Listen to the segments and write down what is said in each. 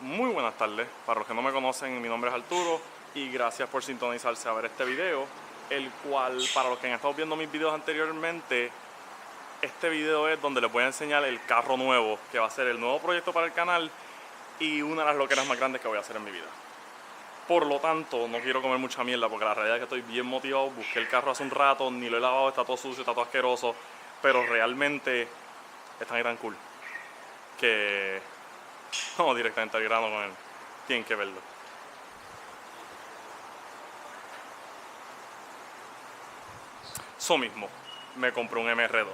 Muy buenas tardes, para los que no me conocen, mi nombre es Arturo y gracias por sintonizarse a ver este video, el cual, para los que han estado viendo mis videos anteriormente, este video es donde les voy a enseñar el carro nuevo, que va a ser el nuevo proyecto para el canal y una de las loqueras más grandes que voy a hacer en mi vida. Por lo tanto, no quiero comer mucha mierda porque la realidad es que estoy bien motivado. Busqué el carro hace un rato, ni lo he lavado, está todo sucio, está todo asqueroso, pero realmente está tan cool que vamos directamente al grano con él. Tienen que verlo. Eso mismo, me compré un MR2.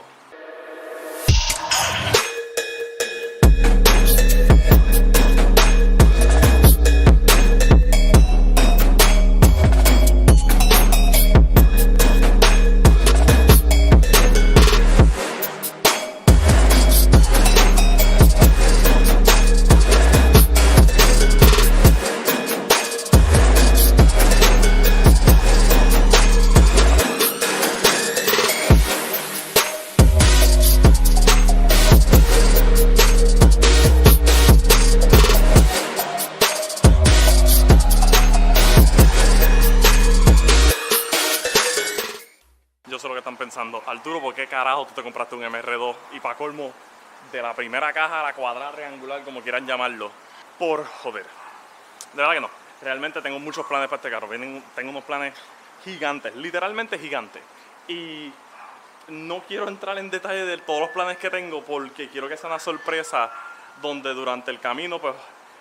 Yo sé lo que están pensando. Arturo, ¿por qué carajo tú te compraste un MR2? Y para colmo, de la primera caja a la cuadrada, triangular, como quieran llamarlo. Por joder. De verdad que no. Realmente tengo muchos planes para este carro. Tengo unos planes gigantes, literalmente gigantes. Y no quiero entrar en detalle de todos los planes que tengo porque quiero que sea una sorpresa donde durante el camino, pues,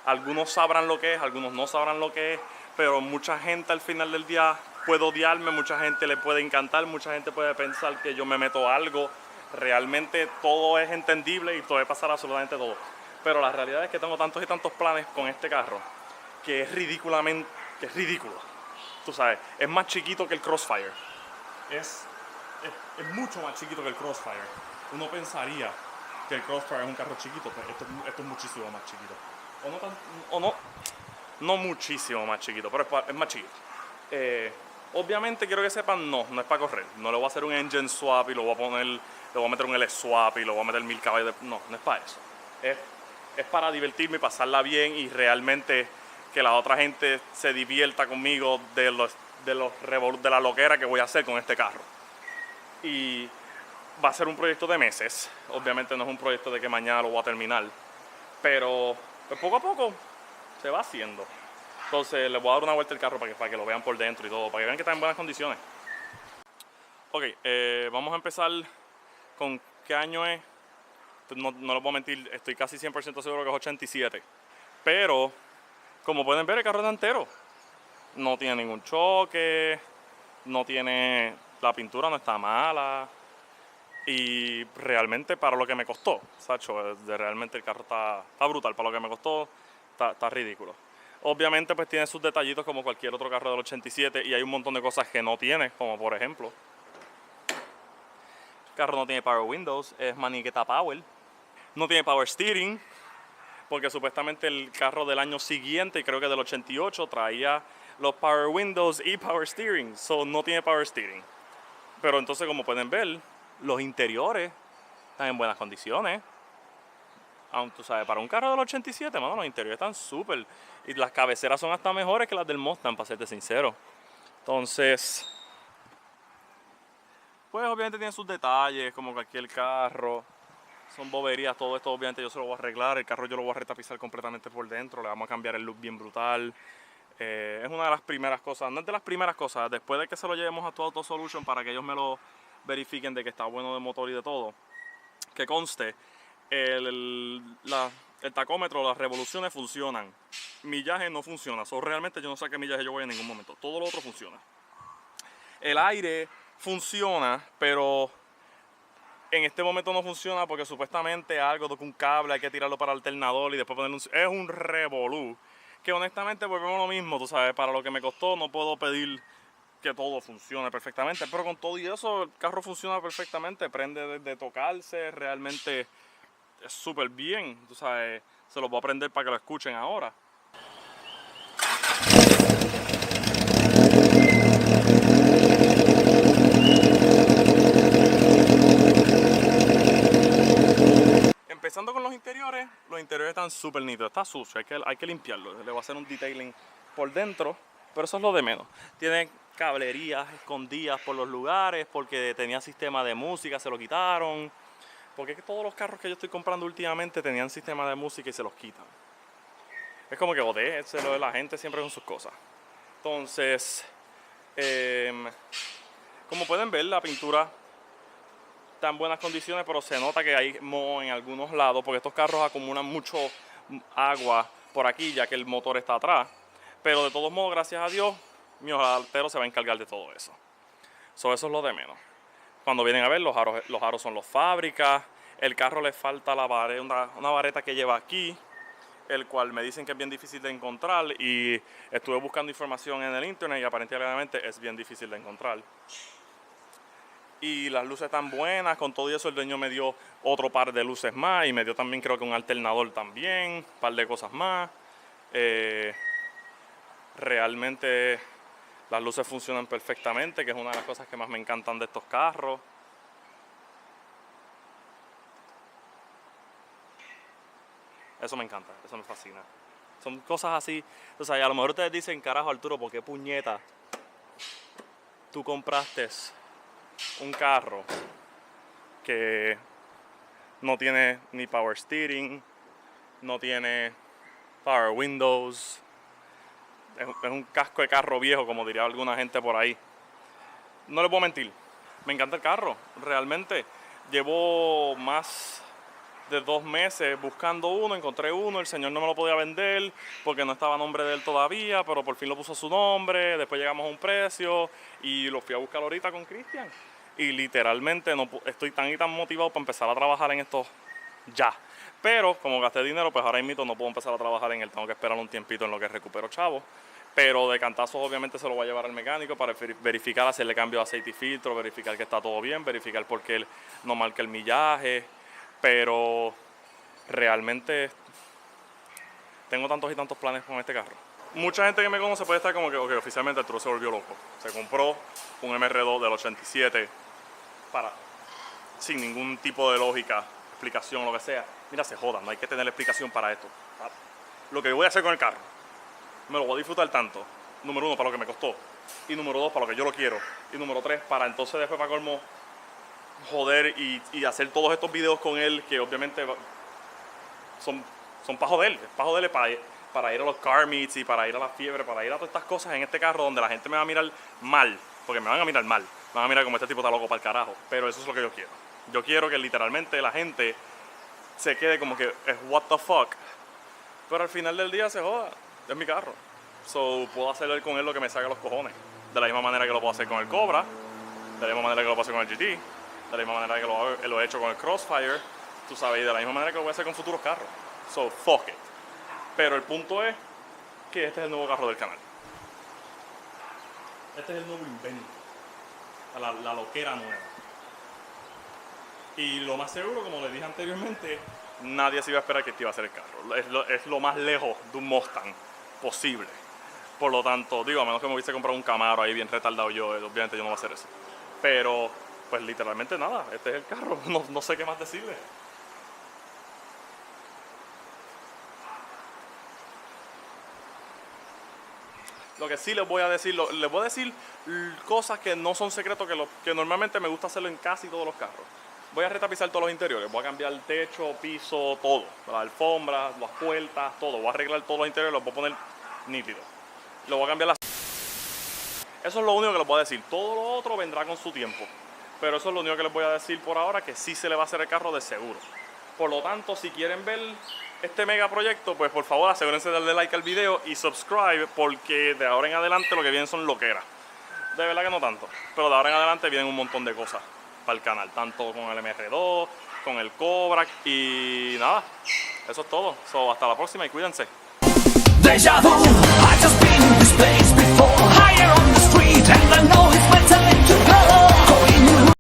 algunos sabrán lo que es, algunos no sabrán lo que es, pero mucha gente al final del día puede odiarme, mucha gente le puede encantar, mucha gente puede pensar que yo me meto algo. Realmente todo es entendible y puede pasar absolutamente todo. Pero la realidad es que tengo tantos y tantos planes con este carro que es ridículo. Tú sabes, es más chiquito que el Crossfire. Es mucho más chiquito que el Crossfire. Uno pensaría que el Crossfire es un carro chiquito, pero esto es muchísimo más chiquito. No muchísimo más chiquito, pero es más chiquito. Obviamente quiero que sepan, no es para correr. No le voy a hacer un engine swap y le voy a meter un L swap y le voy a meter 1000 caballos de... No es para eso. Es para divertirme y pasarla bien y realmente que la otra gente se divierta conmigo de la loquera que voy a hacer con este carro. Y va a ser un proyecto de meses. Obviamente no es un proyecto de que mañana lo voy a terminar. Pero pues poco a poco se va haciendo. Entonces les voy a dar una vuelta al carro para que lo vean por dentro y todo, para que vean que está en buenas condiciones. Ok, vamos a empezar con qué año es. No les voy a mentir, estoy casi 100% seguro que es 87. Pero, como pueden ver, el carro está entero. No tiene ningún choque, la pintura no está mala. Y realmente para lo que me costó, Sacho, realmente el carro está brutal. Para lo que me costó, está ridículo. Obviamente pues tiene sus detallitos como cualquier otro carro del 87 y hay un montón de cosas que no tiene, como por ejemplo, el carro no tiene power windows, es maniqueta power, no tiene power steering, porque supuestamente el carro del año siguiente, creo que del 88, traía los power windows y power steering, so no tiene power steering. Pero entonces, como pueden ver, los interiores están en buenas condiciones. Aunque tú sabes, para un carro del 87, mano, los interiores están súper. Y las cabeceras son hasta mejores que las del Mustang, para serte sincero. Entonces, pues obviamente tiene sus detalles, como cualquier carro. Son boberías, todo esto obviamente yo se lo voy a arreglar. El carro yo lo voy a retapizar completamente por dentro. Le vamos a cambiar el look bien brutal. Es una de las primeras cosas, no es de las primeras cosas. Después de que se lo llevemos a tu Auto Solution para que ellos me lo verifiquen de que está bueno de motor y de todo, que conste, el tacómetro, las revoluciones funcionan, millaje no funciona, realmente yo no sé qué millaje yo voy en ningún momento, todo lo otro funciona. El aire funciona, pero en este momento no funciona porque supuestamente algo toca un cable, hay que tirarlo para el alternador y después ponerle es un revolú, que honestamente volvemos a lo mismo, tú sabes, para lo que me costó no puedo pedir que todo funcione perfectamente, pero con todo y eso el carro funciona perfectamente, prende desde tocarse, realmente es súper bien, tú sabes, se los voy a prender para que lo escuchen ahora. empezando con los interiores están súper nítidos. Está sucio, hay que limpiarlo. Le voy a hacer un detailing por dentro, pero eso es lo de menos. Tiene cablerías escondidas por los lugares porque tenía sistema de música, se lo quitaron. Porque es que todos los carros que yo estoy comprando últimamente tenían sistema de música y se los quitan. Es como que lo de la gente siempre con sus cosas. Entonces, como pueden ver, la pintura está en buenas condiciones, pero se nota que hay moho en algunos lados porque estos carros acumulan mucho agua por aquí ya que el motor está atrás. Pero de todos modos, gracias a Dios, mi hojaltero se va a encargar de todo eso. Eso es lo de menos. Cuando vienen a ver, los aros son los fábricas. El carro le falta una vareta que lleva aquí, el cual me dicen que es bien difícil de encontrar. Y estuve buscando información en el internet y aparentemente es bien difícil de encontrar. Y las luces están buenas, con todo eso el dueño me dio otro par de luces más y me dio también creo que un alternador también, un par de cosas más. Realmente las luces funcionan perfectamente, que es una de las cosas que más me encantan de estos carros. Eso me encanta, eso me fascina. Son cosas así, o sea, a lo mejor ustedes dicen, carajo Arturo, ¿por qué puñeta tú compraste un carro que no tiene ni power steering, no tiene power windows? Es un casco de carro viejo, como diría alguna gente por ahí. No les puedo mentir, me encanta el carro, realmente. Llevo más de 2 meses buscando uno, encontré uno, el señor no me lo podía vender porque no estaba a nombre de él todavía, pero por fin lo puso a su nombre, después llegamos a un precio y lo fui a buscar ahorita con Cristian. Y literalmente no estoy tan y tan motivado para empezar a trabajar en esto ya. Pero como gasté dinero, pues ahora mismo no puedo empezar a trabajar en él, tengo que esperar un tiempito en lo que recupero chavo. Pero de cantazos obviamente se lo voy a llevar al mecánico para verificar, hacerle cambio de aceite y filtro, verificar que está todo bien, verificar por qué él no marca el millaje. Pero realmente tengo tantos y tantos planes con este carro. Mucha gente que me conoce puede estar como que oficialmente Arturo se volvió loco. Se compró un MR2 del 87 sin ningún tipo de lógica, explicación, lo que sea. Mira, se jodan, no hay que tener explicación para esto. Lo que voy a hacer con el carro, me lo voy a disfrutar tanto. Número 1, para lo que me costó. Y número 2, para lo que yo lo quiero. Y número 3, para entonces después para colmo joder y hacer todos estos videos con él que obviamente son para joder, para ir a los car meets y para ir a la fiebre, para ir a todas estas cosas en este carro donde la gente me va a mirar mal, porque me van a mirar mal, me van a mirar como este tipo está loco para el carajo, pero eso es lo que yo quiero. Yo quiero que literalmente la gente se quede como que es what the fuck, pero al final del día se joda, es mi carro, so puedo hacer con él lo que me saque los cojones, de la misma manera que lo puedo hacer con el Cobra, de la misma manera que lo puedo hacer con el GT, de la misma manera que lo he hecho con el Crossfire, tú sabes, y de la misma manera que lo voy a hacer con futuros carros. So, fuck it. Pero el punto es que este es el nuevo carro del canal. Este es el nuevo invento. La loquera nueva. Y lo más seguro, como les dije anteriormente, nadie se iba a esperar que este iba a ser el carro. Es lo más lejos de un Mustang posible. Por lo tanto, digo, a menos que me hubiese comprado un Camaro ahí bien retardado yo, obviamente yo no voy a hacer eso. Pero pues literalmente nada, este es el carro, no sé qué más decirle. Lo que sí les voy a decir, cosas que no son secretos, que normalmente me gusta hacerlo en casi todos los carros. Voy a retapizar todos los interiores, voy a cambiar el techo, piso, todo. Las alfombras, las puertas, todo. Voy a arreglar todos los interiores, los voy a poner nítidos. Lo voy a cambiar Eso es lo único que les voy a decir. Todo lo otro vendrá con su tiempo. Pero eso es lo único que les voy a decir por ahora, que sí se le va a hacer el carro de seguro. Por lo tanto, si quieren ver este mega proyecto, pues por favor asegúrense de darle like al video y subscribe, porque de ahora en adelante lo que vienen son loqueras. De verdad que no tanto, pero de ahora en adelante vienen un montón de cosas para el canal, tanto con el MR2, con el Cobra y nada, eso es todo. So, hasta la próxima y cuídense.